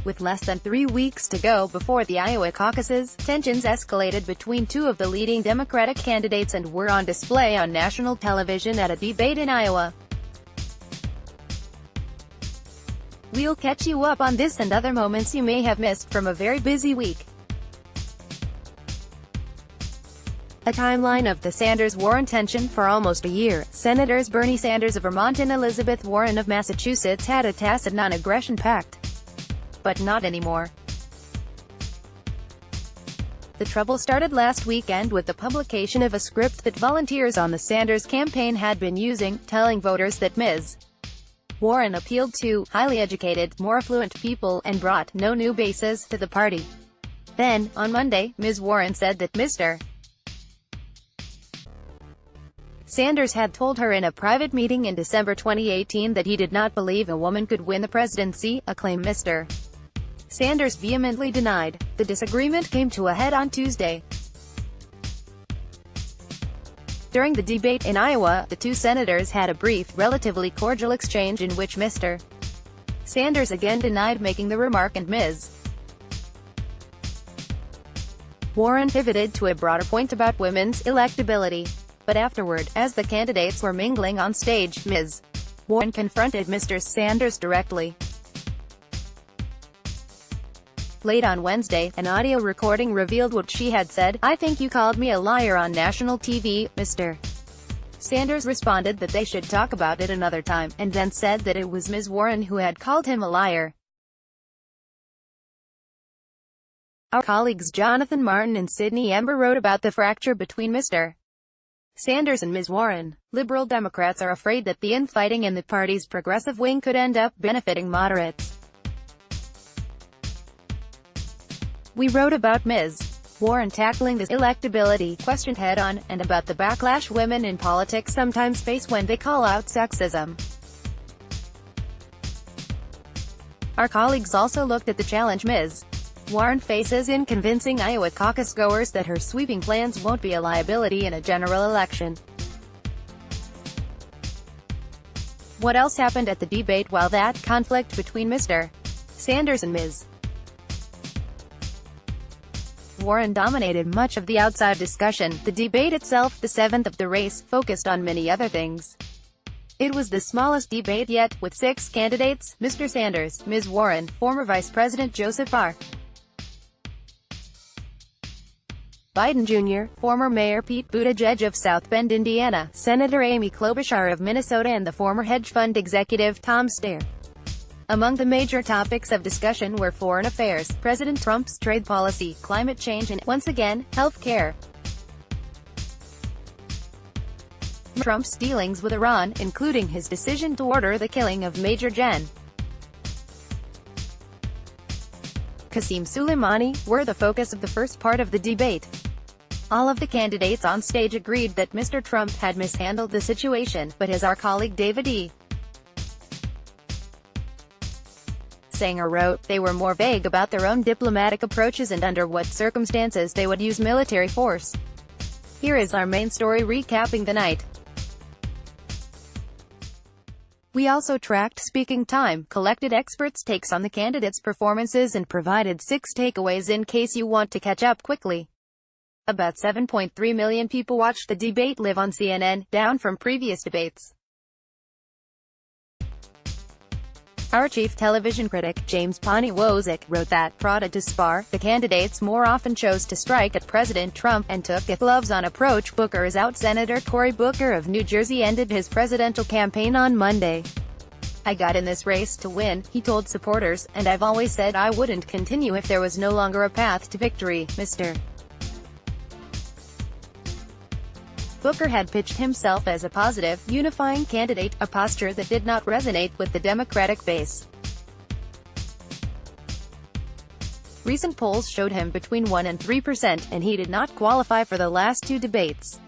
With less than 3 weeks to go before the Iowa caucuses, tensions escalated between two of the leading Democratic candidates and were on display on national television at a debate in Iowa. We'll catch you up on this and other moments you may have missed from a very busy week. A timeline of the Sanders-Warren tension. For almost a year, Senators Bernie Sanders of Vermont and Elizabeth Warren of Massachusetts had a tacit non-aggression pact. But not anymore. The trouble started last weekend with the publication of a script that volunteers on the Sanders campaign had been using, telling voters that Ms. Warren appealed to highly educated, more affluent people, and brought no new bases to the party. Then, on Monday, Ms. Warren said that Mr. Sanders had told her in a private meeting in December 2018 that he did not believe a woman could win the presidency, a claim Mr. Sanders vehemently denied. The disagreement came to a head on Tuesday. During the debate in Iowa, the two senators had a brief, relatively cordial exchange in which Mr. Sanders again denied making the remark and Ms. Warren pivoted to a broader point about women's electability. But afterward, as the candidates were mingling on stage, Ms. Warren confronted Mr. Sanders directly. Late on Wednesday, an audio recording revealed what she had said. "I think you called me a liar on national TV, Mr. Sanders responded that they should talk about it another time, and then said that it was Ms. Warren who had called him a liar. Our colleagues Jonathan Martin and Sydney Ember wrote about the fracture between Mr. Sanders and Ms. Warren. Liberal Democrats are afraid that the infighting in the party's progressive wing could end up benefiting moderates. We wrote about Ms. Warren tackling this electability question head-on, and about the backlash women in politics sometimes face when they call out sexism. Our colleagues also looked at the challenge Ms. Warren faces in convincing Iowa caucus goers that her sweeping plans won't be a liability in a general election. What else happened at the debate? While that conflict between Mr. Sanders and Ms. Warren dominated much of the outside discussion, the debate itself, the seventh of the race, focused on many other things. It was the smallest debate yet, with 6 candidates: Mr. Sanders, Ms. Warren, former Vice President Joseph R. Biden Jr., former Mayor Pete Buttigieg of South Bend, Indiana, Senator Amy Klobuchar of Minnesota, and the former hedge fund executive Tom Steyer. Among the major topics of discussion were foreign affairs, President Trump's trade policy, climate change, and, once again, health care. Trump's dealings with Iran, including his decision to order the killing of Major Gen. Qasem Soleimani, were the focus of the first part of the debate. All of the candidates on stage agreed that Mr. Trump had mishandled the situation, but as our colleague David E. Sanger wrote, they were more vague about their own diplomatic approaches and under what circumstances they would use military force. Here is our main story recapping the night. We also tracked speaking time, collected experts' takes on the candidates' performances, and provided 6 takeaways in case you want to catch up quickly. About 7.3 million people watched the debate live on CNN, down from previous debates. Our chief television critic, James Poniwozik, wrote that, prodded to spar, the candidates more often chose to strike at President Trump, and took a gloves-on approach. Booker is out. Senator Cory Booker of New Jersey ended his presidential campaign on Monday. I got in this race to win, he told supporters, and I've always said I wouldn't continue if there was no longer a path to victory, Mr. Booker had pitched himself as a positive, unifying candidate, a posture that did not resonate with the Democratic base. Recent polls showed him between 1% and 3%, and he did not qualify for the last 2 debates.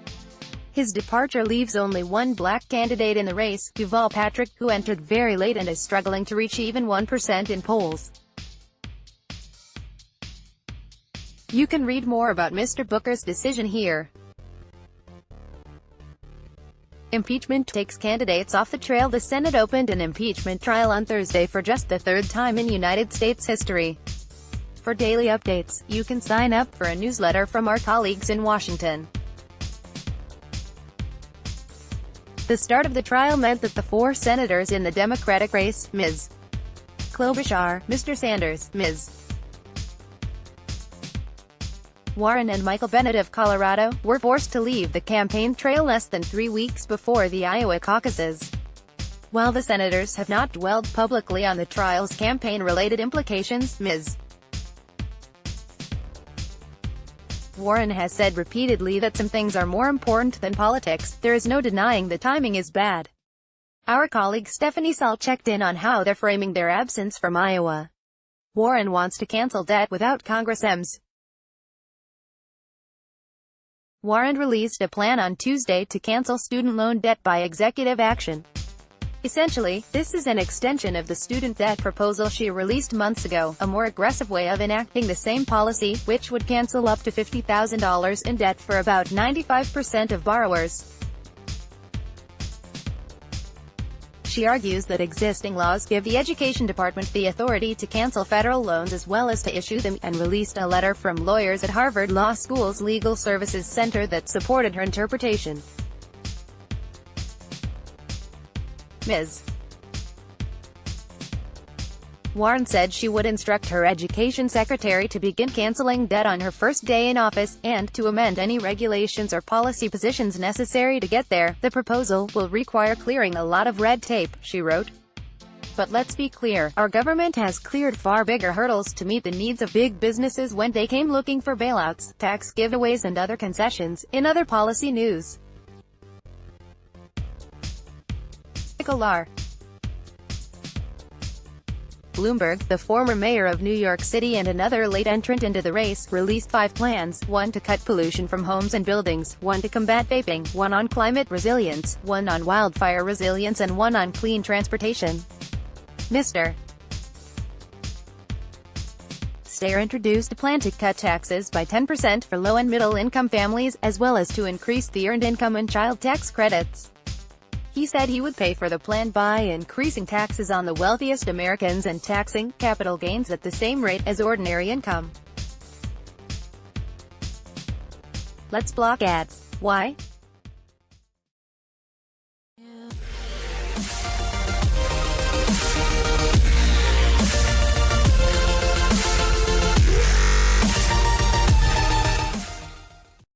His departure leaves only one black candidate in the race, Deval Patrick, who entered very late and is struggling to reach even 1% in polls. You can read more about Mr. Booker's decision here. Impeachment takes candidates off the trail. The Senate opened an impeachment trial on Thursday for just the third time in United States history. For daily updates, you can sign up for a newsletter from our colleagues in Washington. The start of the trial meant that the four senators in the Democratic race, Ms. Klobuchar, Mr. Sanders, Ms. Warren and Michael Bennet of Colorado, were forced to leave the campaign trail less than 3 weeks before the Iowa caucuses. While the senators have not dwelled publicly on the trial's campaign-related implications, Ms. Warren has said repeatedly that some things are more important than politics. There is no denying the timing is bad. Our colleague Stephanie Saul checked in on how they're framing their absence from Iowa. Warren wants to cancel debt without Congress. Ms. Warren released a plan on Tuesday to cancel student loan debt by executive action. Essentially, this is an extension of the student debt proposal she released months ago, a more aggressive way of enacting the same policy, which would cancel up to $50,000 in debt for about 95% of borrowers. She argues that existing laws give the Education Department the authority to cancel federal loans as well as to issue them, and released a letter from lawyers at Harvard Law School's Legal Services Center that supported her interpretation. Ms. Warren said she would instruct her education secretary to begin canceling debt on her first day in office, and to amend any regulations or policy positions necessary to get there. The proposal will require clearing a lot of red tape, she wrote. But let's be clear, our government has cleared far bigger hurdles to meet the needs of big businesses when they came looking for bailouts, tax giveaways and other concessions. In other policy news, Bloomberg, the former mayor of New York City and another late entrant into the race, released 5 plans: 1 to cut pollution from homes and buildings, 1 to combat vaping, 1 on climate resilience, 1 on wildfire resilience, and 1 on clean transportation. Mr. Steyer introduced a plan to cut taxes by 10% for low- and middle-income families, as well as to increase the earned income and child tax credits. He said he would pay for the plan by increasing taxes on the wealthiest Americans and taxing capital gains at the same rate as ordinary income. Let's block ads. Why?